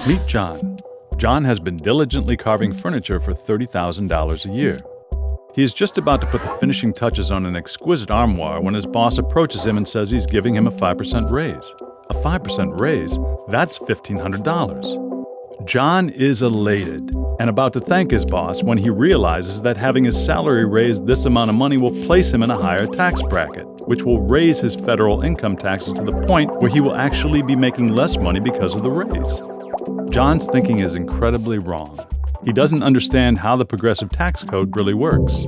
Meet John. John has been diligently carving furniture for $30,000 a year. He is just about to put the finishing touches on an exquisite armoire when his boss approaches him and says he's giving him a 5% raise. A 5% raise? That's $1,500. John is elated and about to thank his boss when he realizes that having his salary raised this amount of money will place him in a higher tax bracket, which will raise his federal income taxes to the point where he will actually be making less money because of the raise. John's thinking is incredibly wrong. He doesn't understand how the progressive tax code really works.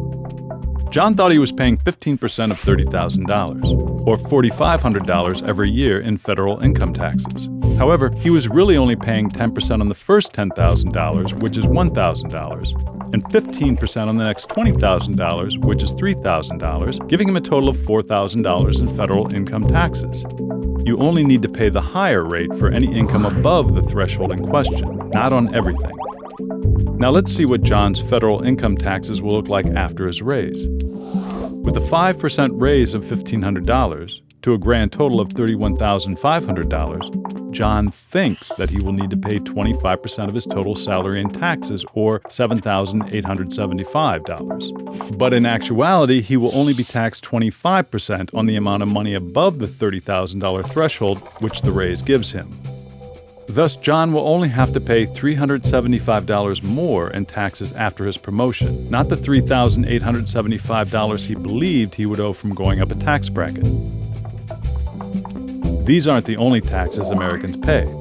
John thought he was paying 15% of $30,000, or $4,500 every year in federal income taxes. However, he was really only paying 10% on the first $10,000, which is $1,000, and 15% on the next $20,000, which is $3,000, giving him a total of $4,000 in federal income taxes. You only need to pay the higher rate for any income above the threshold in question, not on everything. Now let's see what John's federal income taxes will look like after his raise. With a 5% raise of $1,500 to a grand total of $31,500, John thinks that he will need to pay 25% of his total salary in taxes, or $7,875. But in actuality, he will only be taxed 25% on the amount of money above the $30,000 threshold, which the raise gives him. Thus, John will only have to pay $375 more in taxes after his promotion, not the $3,875 he believed he would owe from going up a tax bracket. These aren't the only taxes Americans pay.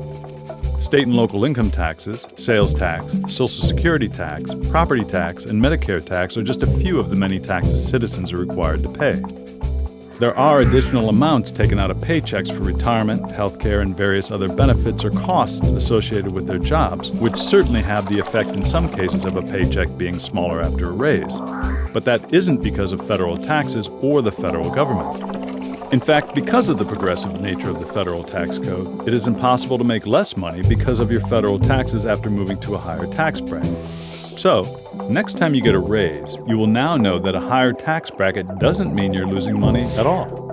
State and local income taxes, sales tax, Social Security tax, property tax, and Medicare tax are just a few of the many taxes citizens are required to pay. There are additional amounts taken out of paychecks for retirement, healthcare, and various other benefits or costs associated with their jobs, which certainly have the effect in some cases of a paycheck being smaller after a raise. But that isn't because of federal taxes or the federal government. In fact, because of the progressive nature of the federal tax code, it is impossible to make less money because of your federal taxes after moving to a higher tax bracket. So, next time you get a raise, you will now know that a higher tax bracket doesn't mean you're losing money at all.